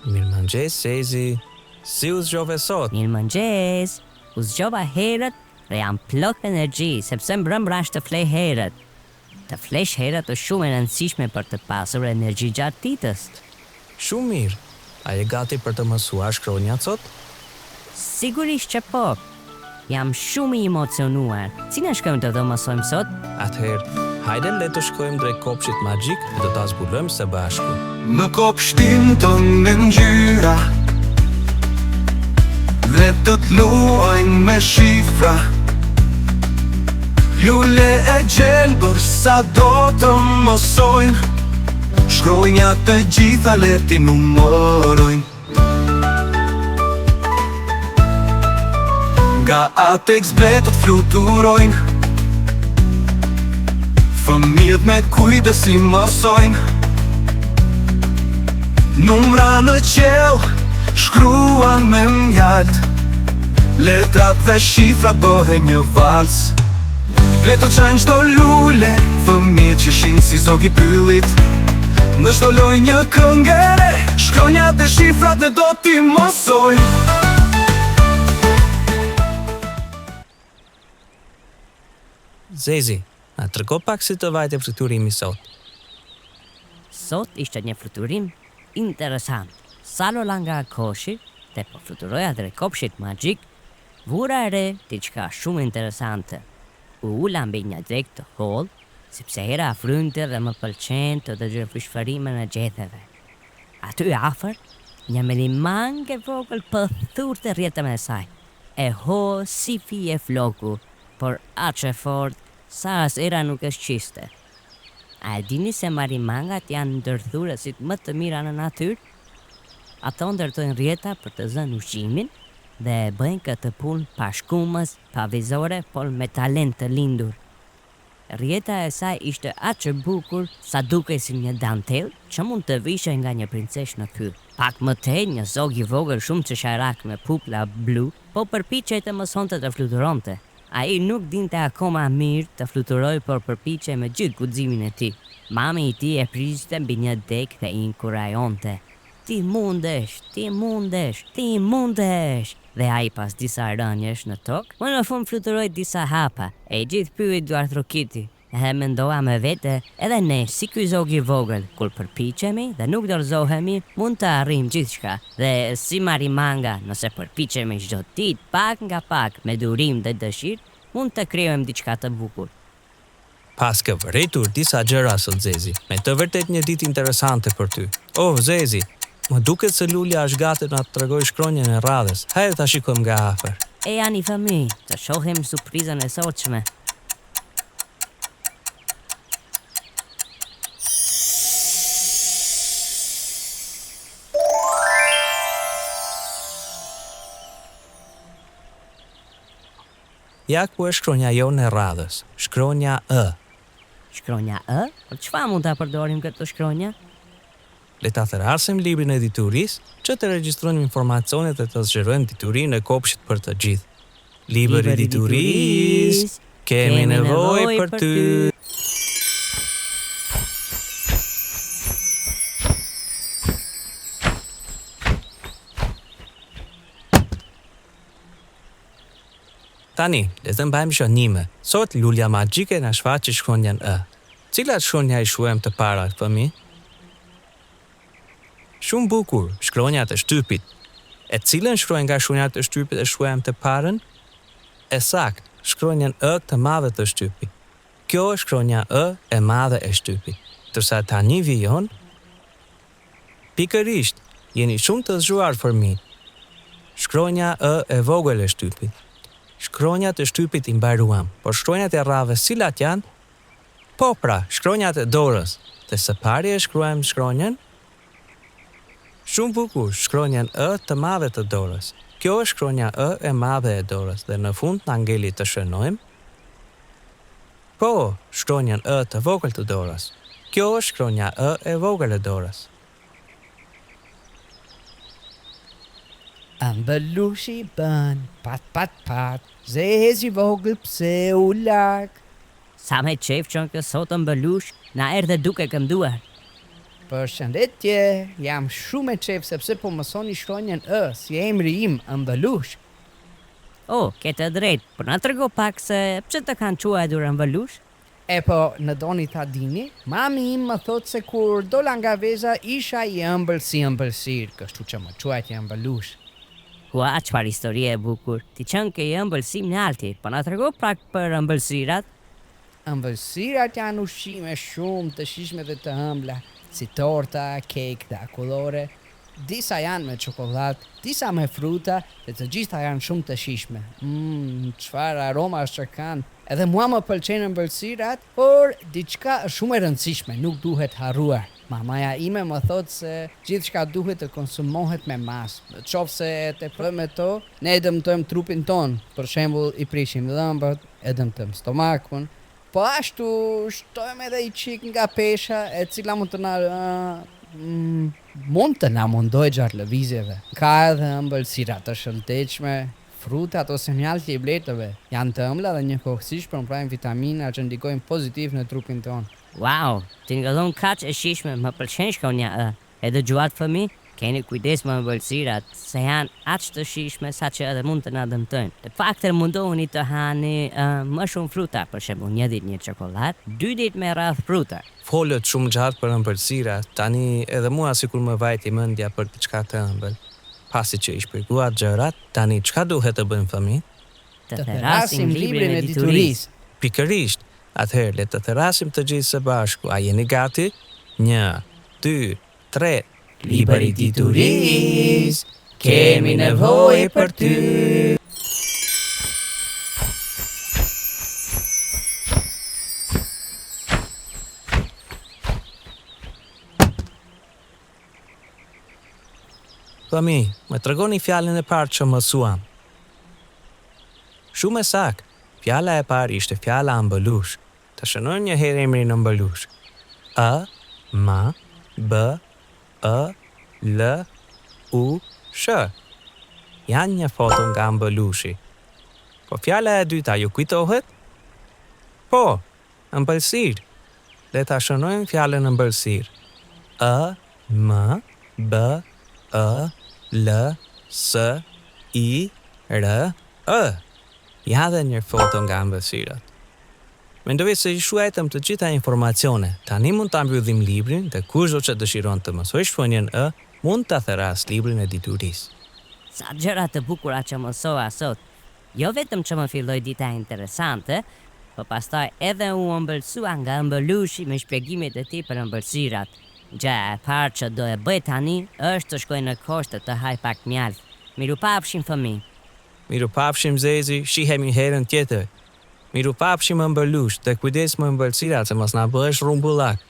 Mirëmëngjes, Zezi. Si u zgjove sot? Mirëmëngjes. U zgjova herët dhe jam plot energji, sepse mbrëmra është të flej herët. Të flesh herët është shumë e rëndësishme për të pasur energji gjatë ditës. Shumë mirë. A je gati për të mësuar shkronjat sot? Sigurisht që po. Jam shumë i emocionuar. Si në shkojmë të mësojmë sot? Atëherë, hajde le të shkojmë drejt kopshtit magjik dhe do ta zbulojmë së bashku. Në kopshtin tonë me ngjyra dhe të luajnë me shifra. Lule e gjelbër sa do të mësojnë, shkronjat të gjitha le ti numërojnë. Nga Atex bletët fluturojnë, fëmijët me kujdes i mësojnë. Numra në qell shkruan me mjalt, letrat dhe shifrat bëhen një vals. Le të qajnë qdo lule, fëmijët që shinë si zogi pyllit. Në çdo lojë një këngëre, shkronjat e shifrat ne do t'i mësojnë. Zezi, na tregon pak si të vajte fluturimi sot. Sot ishte një fluturim interesant. Sa lola nga koshi dhe po fluturoja drejt kopshtit magjik, vura re diçka shumë interesante. U ula mbi një deg të hollë, sepse era frynte dhe më pëlqen të dëgjoj frishfërimin e gjetheve. Aty afër, një melimang e vogël pëthurte rrjetën e saj. E ho si fije floku, por aq e fort sa as era nuk e shqiste. A e dini se marimangat janë ndërthuesit më të mira në natyrë? Ato ndërtojnë rrjeta për të zënë ushqimin dhe bëjnë këtë punë pa shkumës, pa vizore, por me talent të lindur. Rrjeta e saj ishte aq e bukur sa dukej si një dantel që mund të vishej nga një princesh në kyll. Pak më tej, një zog i vogël shumë çesharak me puplla blu, po përpiqej të mësonte të fluturonte. Ai nuk dinte akoma mirë të fluturoj, por përpiqej me gjithë guximin e tij. Mami i tij e priste mbi një deg dhe i inkurajonte. Ti mundesh, ti mundesh, ti mundesh. Dhe ai pas disa rënjesh në tokë, më në fund fluturoi disa hapa, e gjithë pyet duart rokiti. E mendova me vete, edhe ne, si ky zog i vogël, kur përpiqemi dhe nuk dorëzohemi, mund të arrijmë gjithçka. Dhe si marimanga, nëse përpiqemi çdo ditë, pak nga pak, me durim dhe dëshirë, mund të krijojmë diçka të bukur. Pas ke vëretur disa gjëra sot, Zezi, me të vërtet një ditë interesante për ty. Oh, Zezi, më duket se Lulja është gati na tregoj shkronjën e radhës. Hajde ta shikojmë nga afër. E janë i fëmijë, të shohim surprizën e sotshme. Ja ku është shkronja jonë e radhës, shkronja Ë. Shkronja Ë? Për çfarë mund ta përdorim këtë shkronjë? Le ta therasim librin e diturisë që të regjistrojmë informacionet e të zgjerojmë diturinë e kopshtit për të gjithë. Libri i diturisë, kemi nevojë për ty. Tani, le të mbajmë shënime. Sot Lulja magjike na shfaqi shkronjën Ë. Cilat shkronja i shuajmë të para, fëmijë? Shumë bukur, shkronjat e shtypit. E cilën shkronjë nga shkronjat e shtypit e shuajmë të parën? E sakt, shkronjën Ë të madhe të shtypit. Kjo është shkronja Ë e madhe e shtypit. Tërsa tani vijon, pikërisht, jeni shumë të zgjuar fëmijë. Shkronja Ë e vogël e shtypit. Shkronjat e shtypit i mbaruam, por shkronjat e radhës cilat janë? Po pra, shkronjat e dorës. Dhe së pari e shkruajmë shkronjën? Shumë bukur, shkronjën Ë të madhe të dorës. Kjo është shkronja Ë e madhe e dorës dhe në fund në angeli të shënojmë. Po, shkronjën Ë të vogël të dorës. Kjo është shkronja Ë e vogël e dorës. Ëmbëlushi bën, pat pat pat, Zezi vogël pse u lag. Sa me qef që në kësot ëmbëlush, na erdhe duke këmduar. Përshëndetje, jam shumë e qef sepse po mësoni shkronjën ë, si emri im, ëmbëlush. Oh, ke të drejt, por na trego pak se pse të kanë quajtur ëmbëlush? E po, në doni ta dini, mami im më thot se kur dola nga veza isha i ëmbël si ëmbëlsir, kështu që më quajtja ëmbëlush. Ua, çfarë historie e bukur. Ti qenë ke i ëmbël si mjalti, po na trego pak për ëmbëlsirat? Ëmbëlsirat janë ushqime shumë të shijshme dhe të ëmbla, si torta, kek dhe akullore. Disa janë me çokollatë, disa me fruta, dhe të gjitha janë shumë të shijshme. Çfarë aromash që kanë. Edhe mua më pëlqejnë ëmbëlsirat, por diçka është shumë e rëndësishme, nuk duhet harruar. Mamaja ime më thot se gjithçka duhet të konsumohet me mas. Nëse e tepërojmë to, ne dëmtojmë trupin ton. Për shembull, i prishim dhëmbët, e dëmtojmë stomakun. Po ashtu shtojmë edhe i qik nga pesha, e cila mund të na mundoj gjatë lëvizjeve. Ka edhe ëmbëlsira të shëndetshme, frutat ose mjalti i bletëve. Janë të ëmbla dhe njëkohësisht përmbajnë vitamina që ndikojnë pozitiv në trupin ton. Wow, ti nga dhon kaq e shijshme, më pëlqen shkronja ë. Edhe gjuat fëmijë, keni kujdes me ëmbëlsirat, se janë aq të shijshme sa që edhe mund të na dëmtojnë. Të paktën mundohuni të hani më shumë fruta, për shembull, një ditë një çokoladë, 2 ditë me radh fruta. Folët shumë gjatë për ëmbëlsira, tani edhe mua sikur më vajti mendja për diçka të ëmbël. Pasi që i shpjeguat gjërat, tani çka duhet të bëjmë fëmijë? Të therasim librin e diturisë. Pikërisht, atëherë le të therasim të gjithë së bashku. A jeni gati? 1, 2, 3. Libri i diturisë, kemi nevojë për ty. Fëmijë, më tregoni fjalën e parë që mësuam. Shumë e saktë. Fjala e parë ishte fjala ëmbëlush. Të shënojmë një herë emrin ëmbëlush. A, ma, b, ë, l, u, sh. Janë një foto nga ëmbëlushi. Po fjala e dyta ju kujtohet? Po, ëmbëlsir. Le ta shënojmë fjalën ëmbëlsir. A, m, b, ë, l, s, i, r, ë. Ja dhe një foto nga ëmbëlsirat. Mendoj se i shuajtëm të gjitha informacione. Tani mund ta mbyllim librin dhe kushdo që dëshiron të mësojë shkronjën ë, mund ta therras librin e diturisë. Sa gjëra të bukura që mësova sot. Jo vetëm që më filloi dita interesante, po pastaj edhe u ëmbëlsua nga ëmbëlushi me shpjegimet e tij për ëmbëlsirat. Gjëja e parë që do e bëj tani është të shkoj në koshtë të haj pak mjaltë. Mirupafshim fëmijë. Mirupafshim Zezi, shihemi herën tjetër. Mirupafshim ëmbëlush dhe kujdes me ëmbëlsirat se mos na bëhesh rumbullak.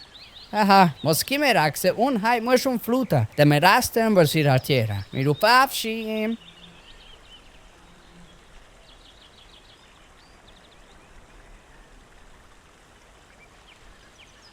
Aha, mos ki merak se unë haj më shumë fruta dhe me raste ëmbëlsira tjera. Mirupafshim.